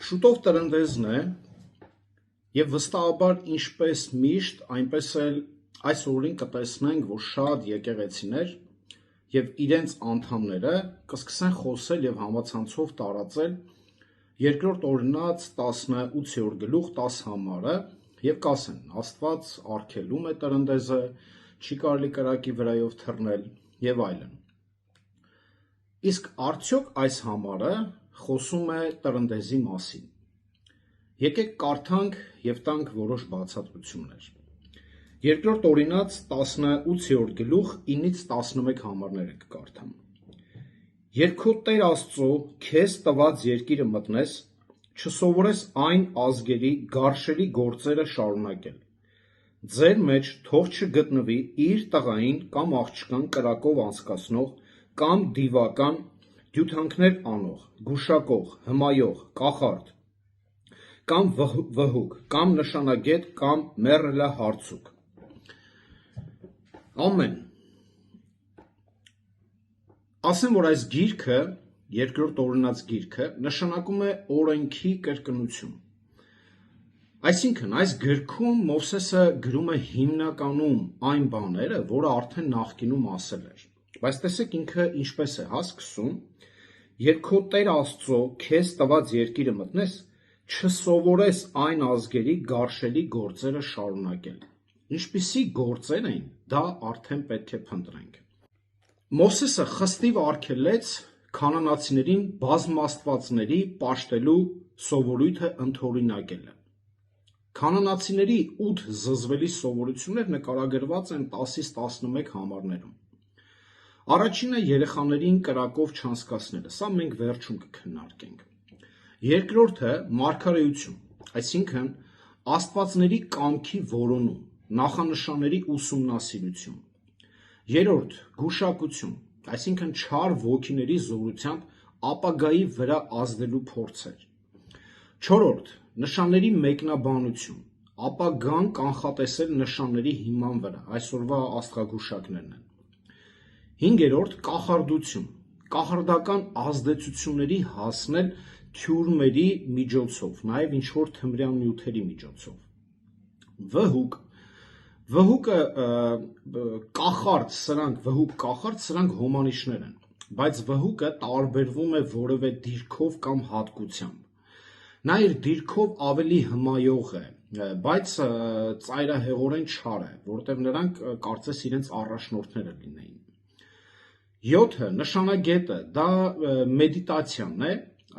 Շուտով տրնդեզն է և վստահաբար ինչպես միշտ, այնպես էլ այս օրին կտեսնենք, որ շատ եկեղեցիներ և իրենց անդամները կսկսեն խոսել և համացանցով տարածել երկրորդ օրինաց 18-րդ գլուխ 10 համարը և կասեն Աստված արգելում է տրնդեզը, չի կարելի կրակի վրայով թռնել և այլն։ Իսկ արդյոք այս համարը խոսում է տրնդեզի մասին։ Եկեք կարդանք և տանք որոշ բացատրություններ։ Երկրորդ օրինաց 18-րդ գլուխ 9-ից 11 համարները կկարդամ։ Երբ քո Տեր Աստծո քեզ տված երկիրը մտնես, չսովորես այն ազգերի գարշելի գործերը շարունակել։ Ձեր մեջ թող չգտնվի իր տղային կամ աղջկան կրակով անցկացնող կամ դիվական, դյութանքներ անող, գուշակող, հմայող, կախարդ, կամ վհուկ, կամ նշանագետ, կամ մեռելահարցուկ։ Ամեն։ Ասեմ, որ այս գիրքը, երկրորդ օրինաց գիրքը, նշանակում է օրենքի կրկնություն։ Այսինքն, այս գրքում Մովսեսը գրում է հիմնականում այն բաները, որը արդեն նախկինում ասել էր։ Բայց տեսեք ինքը ինչպես է սկսում. երբ քո Տեր Աստծո քեզ տված երկիրը մտնես, չսովորես այն ազգերի գարշելի գործերը շարունակել։ Ինչպիսի գործեր էին, դա արդեն պետք է փնտրենք։ Մովսեսը խստիվ արգելեց քանանացիներին բազմաստվածների պաշտելու սովորույթը ընդօրինակելը։ Քանանացիների 8 զզվելի սովորություններ նկարագրված են 10-ից 11 համարներում։ Առաջինը երեխաներին կրակով չանցկացնելը, սա մենք վերջում կքննարկենք։ Երկրորդը մարգարեություն, այսինքն աստվածների կամքի որոնում, նախանշանների ուսումնասիրություն։ Երրորդ գուշակություն, այսինքն չար ոգիների զորությամբ ապագայի վրա ազդելու փորձեր։ Չորրորդ նշանների մեկնաբանություն, ապագան կանխատեսել նշանների հիման վրա, այսօրվա աստղագուշակներն են։ Հինգերորդ կախարդություն, կախարդական ազդեցությունների հասնել թյուրմերի միջոցով, նաև ինչ-որ թմրյան նյութերի միջոցով։ Վհուկ, վհուկը կախարդ, սրանք հոմանիշներ են, բայց վհուկը տարբերվում է որևէ դիրքով կամ հատկությամբ։ Նա իր դիրքով ավելի հմայող է, բայց ծայրահեղորեն չար է, որտեղ նրանք կարծես իրենց առաջնորդները լինեին։ 7-ը նշանագետը, դա մեդիտացիան է,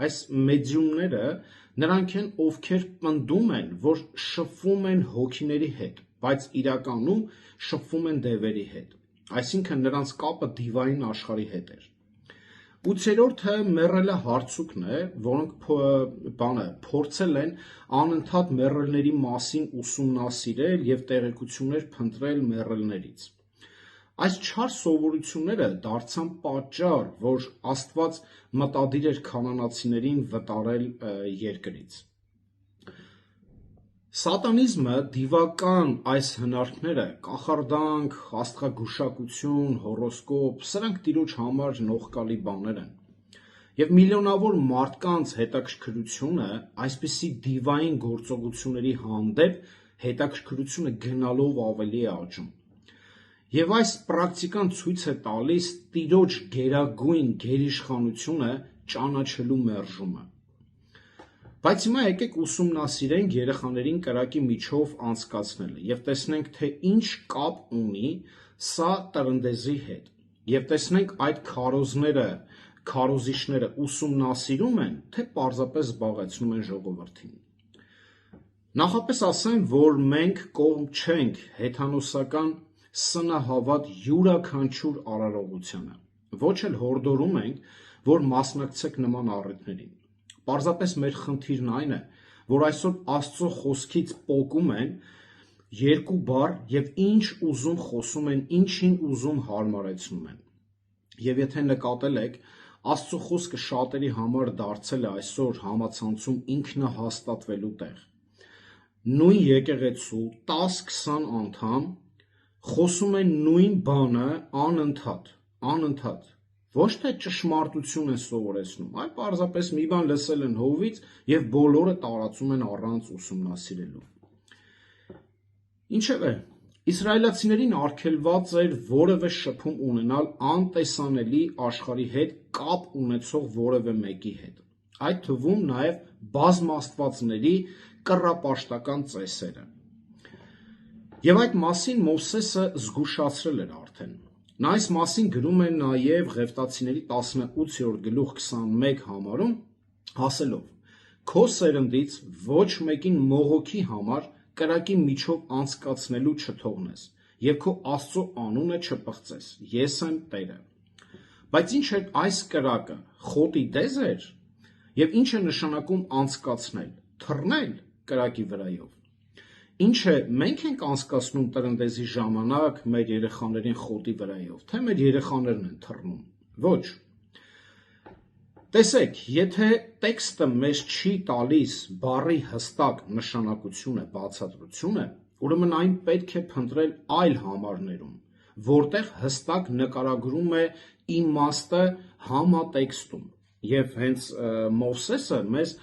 այս մեդիումները նրանք են, ովքեր պնդում են, որ շփվում են հոգիների հետ, բայց իրականում շփվում են դևերի հետ, այսինքն նրանց կապը դիվային աշխարհի հետ էր։ 8-րդը մեռելահարցուկն է, որոնք փորձել են անընդհատ մեռելների մասին ուսումնասիրել և տեղեկություններ փնտրել մեռելներից։ Այս չար սովորությունները դարձան պատճառ, որ Աստված մտադիր էր քանանացիներին վտարել երկրից։ Սատանիզմը դիվական այս հնարքները, կախարդանք, աստղագուշակություն, հորոսկոպ, սրանք տիրոջ համար նողկալի բաներ են։ Եվ միլիոնավոր մարդկանց հետաքրքրությունը այսպիսի դիվային գործողությունների հանդեպ հետաքրքրությունը գնալով ավելի է աճում։ Եվ այս պրակտիկան ցույց է տալիս տիրոջ գերագույն գերիշխանությունը ճանաչելու մերժումը։ Բայց հիմա եկեք ուսումնասիրենք երեխաներին կրակի միջով անցկացնելը և տեսնենք, թե ինչ կապ ունի սա տրնդեզի հետ, և տեսնենք այդ քարոզիչները ուսումնասիրում են, թե պարզապես զբաղեցնում են ժողովրդին։ Նախապես ասեմ, որ մենք կողմ չենք հեթանոսական սնահավատ յուրաքանչյուր արարողությանը, ոչ էլ հորդորում ենք, որ մասնակցեք նման առիթներին։ Պարզապես մեր խնդիրն այն է, որ այսօր Աստծո խոսքից պոկում են երկու բառ և ինչ ուզում խոսում են, ինչին ուզում հարմարեցնում են։ Եվ եթե նկատել եք, Աստծո խոսքը շատերի համար դարձել է այսօր համացանցում ինքնահաստատվելու տեղ։ Նույն եկեղեցու 10-20 անդամ խոսում են նույն բանը անընդհատ, ոչ թե ճշմարտություն են սովորեցնում, այլ պարզապես մի բան լսել են հովից եւ բոլորը տարածում են առանց ուսումնասիրելու։ Ինչևէ, իսրայելացիներին արգելված էր որևէ շփում ունենալ անտեսանելի աշխարհի հետ կապ ունեցող որևէ մեկի հետ, այդ թվում նաև բազմաստվածների կռապաշտական ծեսերը։ Եվ այդ մասին Մովսեսը զգուշացրել էր արդեն։ Նա այս մասին գրում է նաև Ղևտացիների 18-րդ գլուխ 21 համարում, ասելով. «Քո սերնդից ոչ մեկին մողոքի համար կրակի միջով անցկացնելու չթողնես, և քո Աստծո անունը չպղծես, ես եմ Տերը»։ Բայց ինչ էր այս կրակը, խոտի դեզ էր, և ինչ է նշանակում անցկացնել, թռնել կրակի վրայով։ Ինչ է մենք ենք անցկացնում տրնդեզի ժամանակ մեր երեխաներին խոտի վրայով, թե մեր երեխաներն են թռնում։ Ոչ։ Տեսեք, եթե տեքստը մեզ չի տալիս բառի հստակ նշանակությունը, բացատրությունը, ուրեմն այն պետք է փնտրել այլ համարներում, որտեղ հստակ նկարագրում է իմաստը համատեքստում։ Եվ հենց Մովսեսը մեզ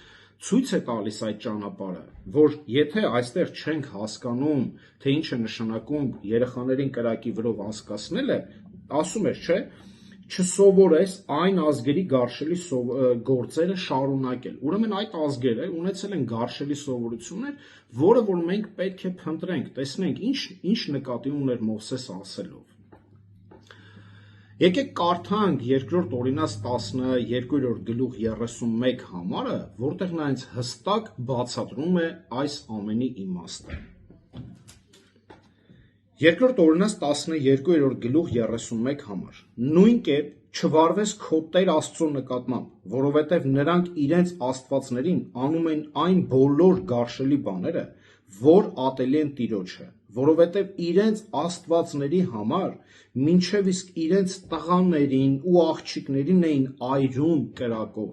ցույց է տալիս այդ ճանապարհը, որ եթե այստեղ չենք հասկանում, թե ինչ է նշանակում երեխաներին կրակի վրով անցկացնելը, ասում էր, չէ, չսովորես այն ազգերի գարշելի գործերը շարունակել։ Ուրեմն այդ ազգերը ունեցել են գարշելի սովորություններ, որը որ մենք պետք է փնտրենք, տեսնենք ինչ նկատի ուներ Մովսեսը ասելով։ Եկեք կարդանք երկրորդ Օրինաց 12-րդ գլուխ 31 համարը, որտեղ նա հենց հստակ բացատրում է այս ամենի իմաստը։ Երկրորդ Օրինաց 12-րդ գլուխ 31 համար։ Նույն կերպ չվարվես քո Տեր Աստծո նկատմամբ, որովհետև նրանք իրենց աստվածներին անում են այն բոլոր գարշելի բաները, որ ատելի են Տիրոջը, որովհետև իրենց աստվածների համար մինչև իսկ իրենց տղաներին ու աղջիկներին էին այրում կրակով,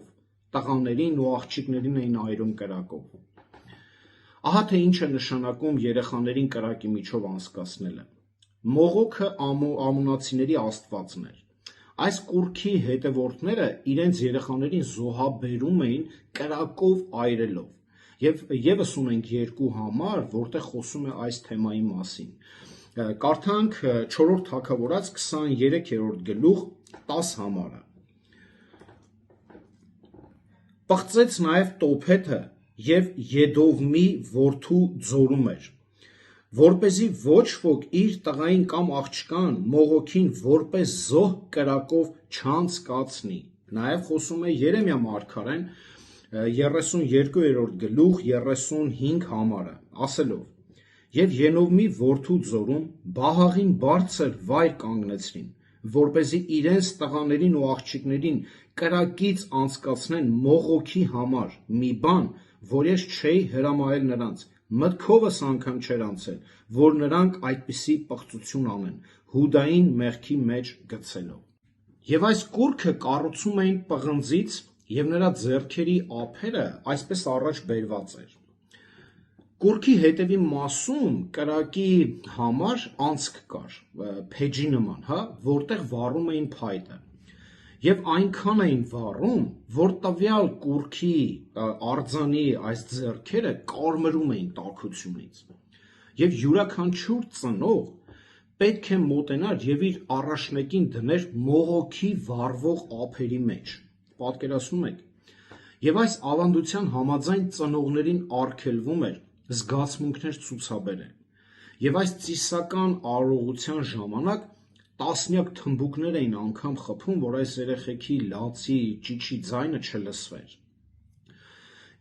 տղաներին ու աղջիկներին էին այրում կրակով։ Ահա թե ինչ է նշանակում երեխաներին կրակի միջով անցկացնելը։ Մողոքը ամոնացիների աստվածն էր։ Այս կուռքի հետևորդները իրենց երեխաներին զոհաբերում էին կրակով այրելով։ Եվ ևս ունենք երկու համար, որտեղ խոսում է այս թեմայի մասին։ Կարդանք 4-րդ Թագավորաց 23-րդ գլուխ 10 համարը։ Պղծեց նաև Տոփեթը և Եդովմի որդու ձորում էր, որպեսզի ոչ ոք իր տղային կամ աղջկան մողոքին որպես զոհ կրակով չանցկացնի։ Նաև խոսում է Երեմիա մարգարեն 32-րդ գլուխ 35 համարը, ասելով. «Եվ Ենովմի որդու ձորում Բահաղին բարձր վայր կանգնեցրին, որպեսզի իրենց տղաներին ու աղջիկներին կրակից անցկացնեն մողոքի համար մի բան, որ ես չէի հրամայել նրանց, մտքովս անգամ չէր անցել, որ նրանք այդպիսի պղծություն անեն, Հուդային մեղքի մեջ գցելով»։ Եվ այս կուռքը կառուցում էին պղնձից, և նրա ձեռքերի ափերը այսպես առաջ բերված էր։ Կուռքի հետևի մասում կրակի համար անցք կար, փեջի նման, որտեղ վառում էին փայտը։ Եվ այնքան էին վառում, որ տվյալ կուռքի արձանի այս ձեռքերը կարմրում էին տաքությունից։ Եվ յուրաքանչյուր ծնող պետք է մոտենար և իր առաջնեկին դներ մողոքի վառվող ափերի մեջ։ Պատկերացնում եք։ Եվ այս ավանդության համաձայն ծնողներին արգելվում էր զգացմունքներ ցուցաբերել։ Եվ այս ծիսական արարողության ժամանակ տասնյակ թմբուկներ էին անգամ խփում, որ այս երեխեքի լացի, ճիչի ձայնը չլսվեր։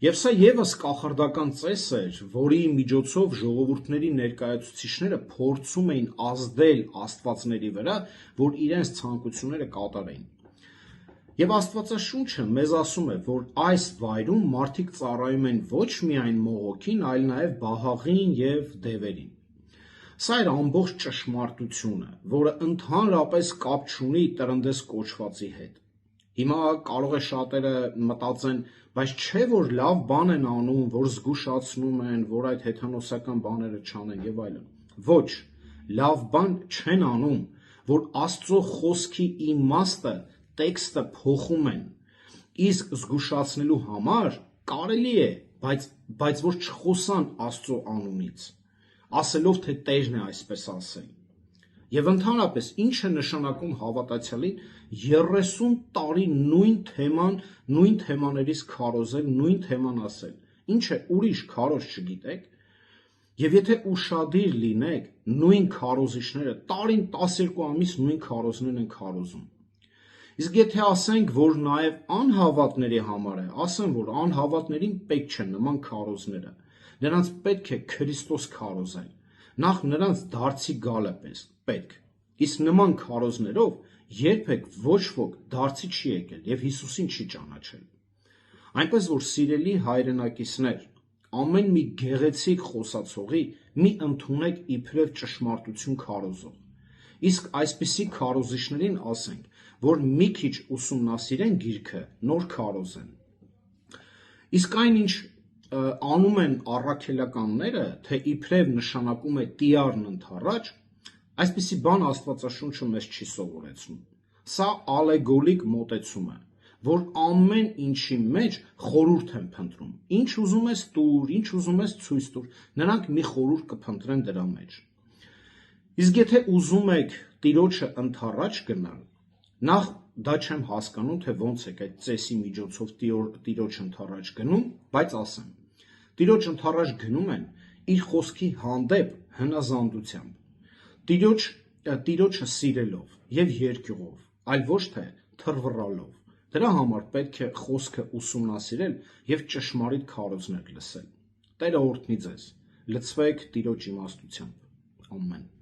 Եվ սա ևս կախարդական ծես էր, որի միջոցով ժողովուրդների ներկայացուցիչները փորձում էին ազդել աստվածների վրա, որ իրենց ցանկությունները կատարեին։ Եվ Աստվածաշունչը մեզ ասում է, որ այս վայրում մարդիկ ծառայում են ոչ միայն մողոքին, այլ նաև Բահաղին և դևերին։ Սա էր ամբողջ ճշմարտությունը, որը ընդհանրապես կապ չունի տրնդես կոչվածի հետ։ Հիմա կարող է շատերը մտածեն, բայց չէ որ լավ բան են անում, որ զգուշացնում են, որ այդ հեթանոսական բաները չանեն եւ այլն։ Ոչ, լավ բան չեն անում, որ Աստծո խոսքի իմաստը տեքստը փոխում են, իսկ զգուշացնելու համար կարելի է, բայց որ չխոսան Աստծո անունից, ասելով, թե Տերն է այսպես ասել։ Եվ ընդհանրապես ինչ է նշանակում հավատացյալին 30 տարի նույն թեմաներից քարոզել, նույն թեման ասել, ինչ է ուրիշ քարոզ չգիտեք, եւ եթե ուշադիր լինեք, նույն քարոզիչները տարին 12 ամիս նույն քարոզներն են քարոզում։ Իսկ եթե ասենք, որ նաև անհավատների համար է, ասեմ, որ անհավատներին պետք չեն նման քարոզները, նրանց պետք է Քրիստոս քարոզել, նախ նրանց դարձի գալը պետք, իսկ նման քարոզներով երբեք ոչ ոք դարձի չի եկել եւ Հիսուսին չի ճանաչել։ Այնպես որ սիրելի հայրենակիցներ, ամեն մի գեղեցիկ խոսացողի մի ընդունեք իբրև ճշմարտություն քարոզող, իսկ այսպիսի քարոզիչներին ասենք, որ մի քիչ ուսումնասիրեն գիրքը, նոր քարոզեն։ Իսկ այնինչ անում են առաքելականները, թե իբրև նշանակում է տիարն ընդառաջ, այսպիսի բան Աստվածաշունչը մեզ չի սովորեցնում։ Սա ալեգորիկ մոտեցում է, որ ամեն ինչի մեջ խորհուրդ են փնտրում։ Ինչ ուզում ես տուր, ինչ ուզում ես ցույց տուր, նրանք մի խորհուրդ կփնտրեն դրա մեջ։ Իսկ եթե ուզում եք Տիրոջը ընդառաջ գնալ, նախ դա չեմ հասկանում, թե ոնց եք այդ ծեսի միջոցով Տիրոջ ընդառաջ գնում, բայց ասեմ, Տիրոջ ընդառաջ գնում են իր խոսքի հանդեպ հնազանդությամբ, Տիրոջը սիրելով եւ երկյուղով, այլ ոչ թե թռվռալով։ Դրա համար պետք է խոսքը ուսումնասիրել եւ ճշմարիտ քարոզներ լսել։ Տերը օրհնի ձեզ։ Լցվեք Տիրոջ իմաստությամբ։ Ամեն։